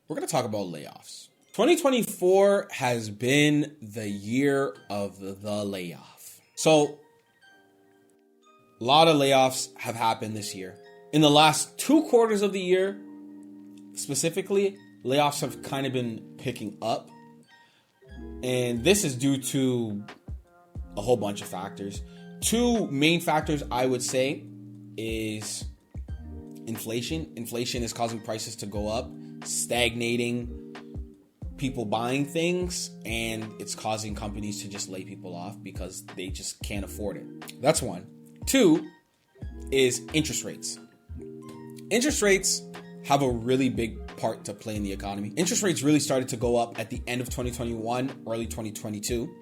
we're going to talk about layoffs. 2024 has been the year of the layoff. So a lot of layoffs have happened this year. In the last 2 quarters of the year, specifically, layoffs have kind of been picking up. And this is due to a whole bunch of factors. 2 main factors I would say is inflation. Inflation is causing prices to go up, stagnating people buying things, and it's causing companies to just lay people off because they just can't afford it. That's 1. 2 is interest rates. Interest rates have a really big part to play in the economy. Interest rates really started to go up at the end of 2021, early 2022.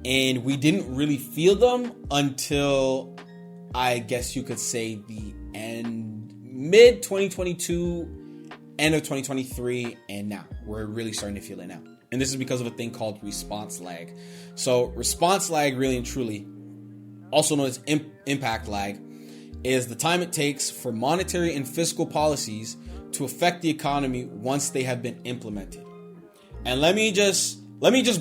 And we didn't really feel them until, I guess you could say, the mid 2022, end of 2023, and now we're really starting to feel it now. And this is because of a thing called response lag. So response lag, really and truly, also known as impact lag, is the time it takes for monetary and fiscal policies to affect the economy once they have been implemented. And let me just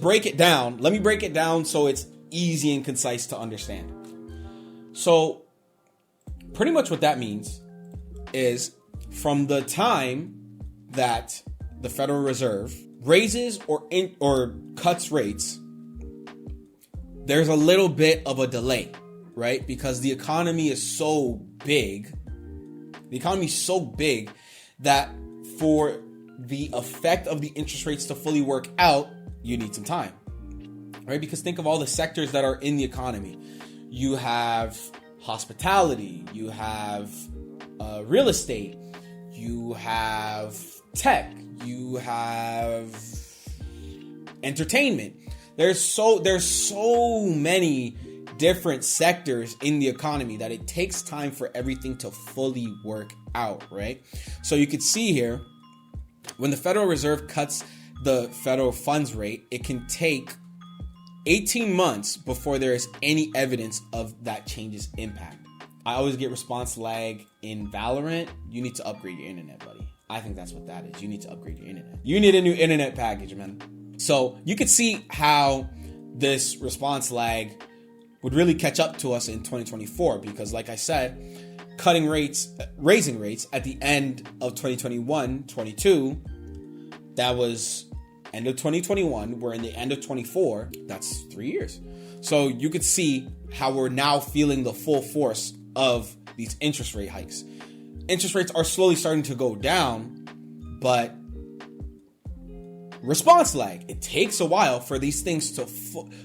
break it down. Let me break it down so it's easy and concise to understand. So pretty much what that means is from the time that the Federal Reserve raises or cuts rates, there's a little bit of a delay, right? Because the economy is so big. The economy is so big that for the effect of the interest rates to fully work out, you need some time, right? Because think of all the sectors that are in the economy. You have hospitality, you have real estate, you have tech, you have entertainment. There's so many different sectors in the economy that it takes time for everything to fully work out, right? So you could see here, when the Federal Reserve cuts the federal funds rate, it can take 18 months before there is any evidence of that change's impact. I always get response lag in Valorant. You need to upgrade your internet, buddy. I think that's what that is. You need to upgrade your internet. You need a new internet package, man. So you could see how this response lag would really catch up to us in 2024 because, like I said, raising rates at the end of 2021, 22, that was end of 2021. We're in the end of 24. That's 3 years. So you could see how we're now feeling the full force of these interest rate hikes. Interest rates are slowly starting to go down, but response lag. It takes a while for these things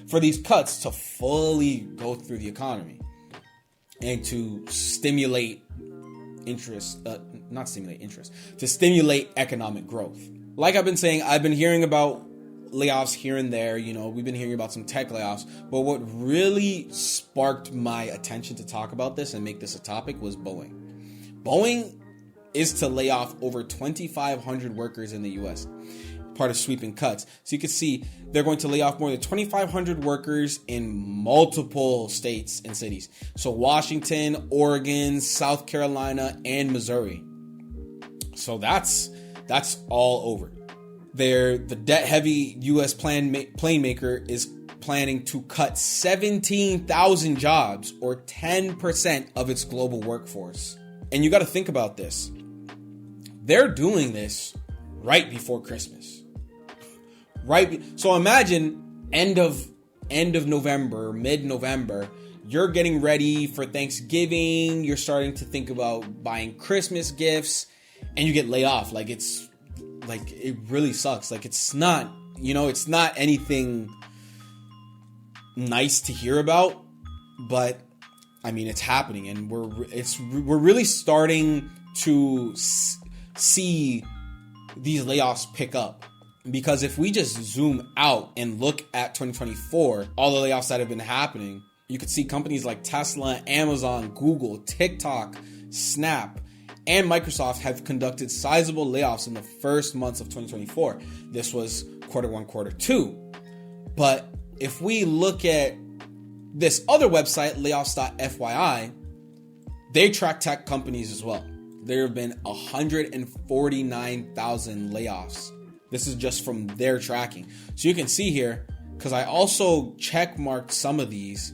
for these cuts to fully go through the economy and to stimulate to stimulate economic growth. Like I've been saying, I've been hearing about layoffs here and there. You know, we've been hearing about some tech layoffs, but what really sparked my attention to talk about this and make this a topic was Boeing. Boeing is to lay off over 2,500 workers in the U.S., part of sweeping cuts. So you can see they're going to lay off more than 2,500 workers in multiple states and cities. So Washington, Oregon, South Carolina, and Missouri. So that's all over. The debt-heavy U.S. plane maker is planning to cut 17,000 jobs, or 10% of its global workforce. And you got to think about this. They're doing this right before Christmas. So imagine end of November, mid-November, you're getting ready for Thanksgiving, you're starting to think about buying Christmas gifts, and you get laid off. It really sucks. It's not anything nice to hear about, but I mean, it's happening, and we're really starting to see these layoffs pick up. Because if we just zoom out and look at 2024, all the layoffs that have been happening, you could see companies like Tesla, Amazon, Google, TikTok, Snap, and Microsoft have conducted sizable layoffs in the first months of 2024. This was quarter 1, quarter 2. But if we look at this other website, layoffs.fyi, they track tech companies as well. there have been 149,000 layoffs. This is just from their tracking. So you can see here, because I also check marked some of these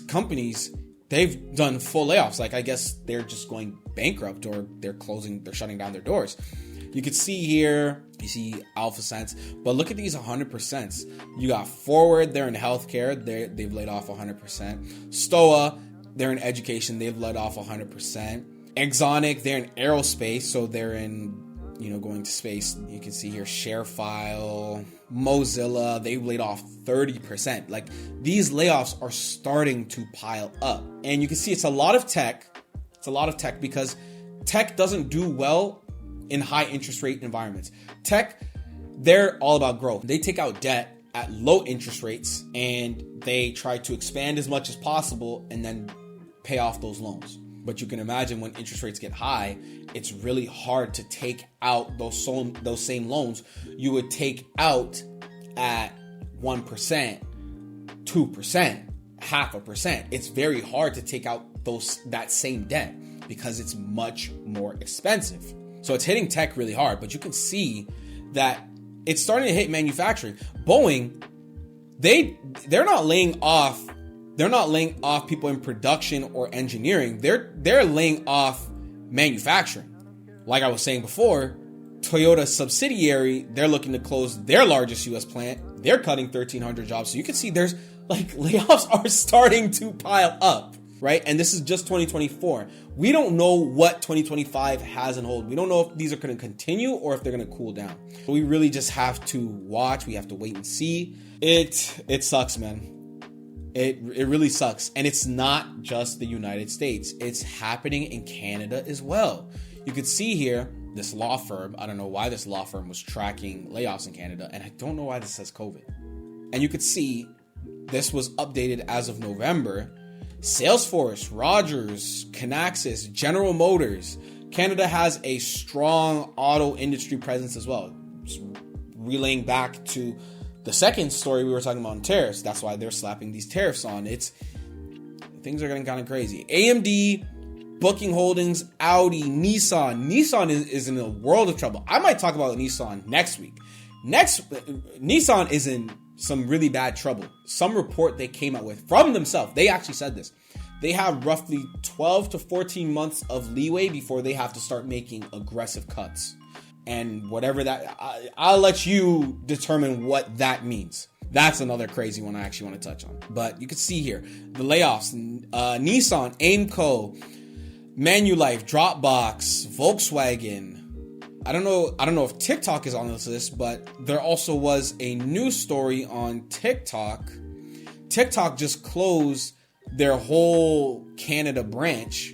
companies, they've done full layoffs. Like, I guess they're just going bankrupt, or they're shutting down their doors. You can see here, you see Alpha Sense, but look at these 100%. You got Forward, they're in healthcare, they've laid off 100%. Stoa, they're in education, they've laid off 100%. Exonic, they're in aerospace, so they're in, going to space. You can see here ShareFile, Mozilla, they've laid off 30%. Like, these layoffs are starting to pile up. And you can see it's a lot of tech. It's a lot of tech because tech doesn't do well in high interest rate environments. Tech, they're all about growth. They take out debt at low interest rates and they try to expand as much as possible and then pay off those loans. But you can imagine when interest rates get high, it's really hard to take out those same loans you would take out at 1%, 2%, 0.5%. It's very hard to take out that same debt because it's much more expensive. So it's hitting tech really hard, but you can see that it's starting to hit manufacturing. Boeing, they're not laying off. They're not laying off people in production or engineering. They're laying off manufacturing. Like I was saying before, Toyota subsidiary, they're looking to close their largest US plant. They're cutting 1,300 jobs. So you can see there's layoffs are starting to pile up, right? And this is just 2024. We don't know what 2025 has in hold. We don't know if these are going to continue or if they're going to cool down. But we really just have to watch. We have to wait and see. It sucks, man. It really sucks. And it's not just the United States. It's happening in Canada as well. You could see here, this law firm, I don't know why this law firm was tracking layoffs in Canada, and I don't know why this says COVID. And you could see this was updated as of November. Salesforce, Rogers, Kinaxis, General Motors. Canada has a strong auto industry presence as well. Just relaying back to the second story we were talking about on tariffs. That's why they're slapping these tariffs on. Things are getting kind of crazy. AMD, Booking Holdings, Audi, Nissan. Nissan is in a world of trouble. I might talk about Nissan next week. Nissan is in some really bad trouble. Some report they came out with from themselves. They actually said this. They have roughly 12 to 14 months of leeway before they have to start making aggressive cuts. And whatever that, I'll let you determine what that means. That's another crazy one I actually want to touch on. But you can see here, the layoffs, Nissan, Aimco, Manulife, Dropbox, Volkswagen. I don't know if TikTok is on this list, but there also was a news story on TikTok. TikTok just closed their whole Canada branch,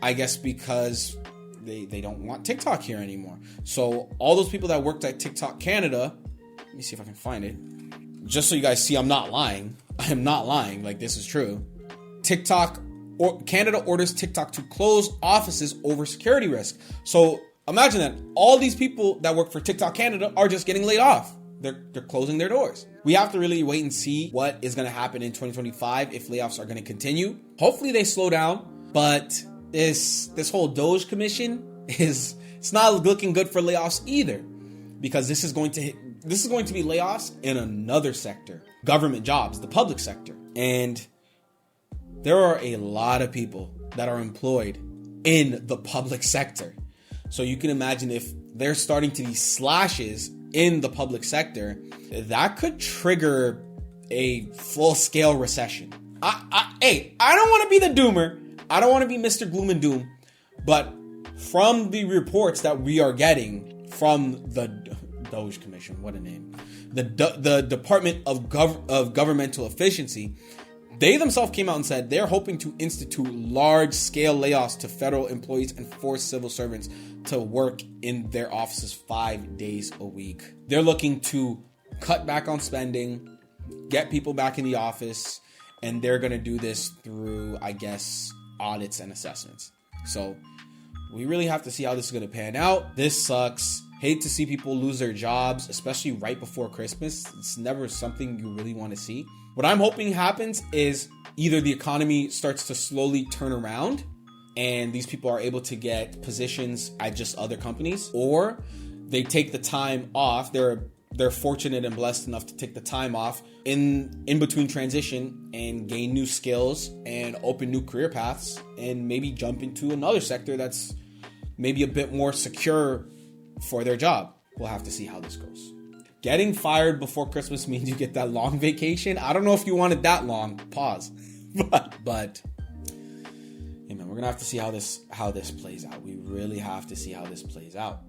I guess because they don't want TikTok here anymore. So all those people that worked at TikTok Canada, let me see if I can find it. Just so you guys see, I'm not lying. I am not lying. Like, this is true. Canada orders TikTok to close offices over security risk. So imagine that all these people that work for TikTok Canada are just getting laid off. They're closing their doors. We have to really wait and see what is going to happen in 2025 if layoffs are going to continue. Hopefully they slow down, but this whole Doge commission it's not looking good for layoffs either, because this is going to be layoffs in another sector, government jobs, the public sector. And there are a lot of people that are employed in the public sector. So you can imagine if they're starting to be slashes in the public sector, that could trigger a full-scale recession. I don't want to be the doomer. I don't want to be Mr. Gloom and Doom. But from the reports that we are getting from the Doge Commission, what a name, the Department of Governmental Efficiency, they themselves came out and said they're hoping to institute large-scale layoffs to federal employees and force civil servants to work in their offices 5 days a week. They're looking to cut back on spending, get people back in the office, and they're going to do this through, I guess, audits and assessments. So we really have to see how this is going to pan out. This sucks. Hate to see people lose their jobs, especially right before Christmas. It's never something you really want to see. What I'm hoping happens is either the economy starts to slowly turn around and these people are able to get positions at just other companies, or they take the time off. They're fortunate and blessed enough to take the time off in between transition and gain new skills and open new career paths and maybe jump into another sector that's maybe a bit more secure for their job. We'll have to see how this goes. Getting fired before Christmas means you get that long vacation. I don't know if you wanted that long. Pause. But hey man, we're gonna have to see how this plays out. We really have to see how this plays out.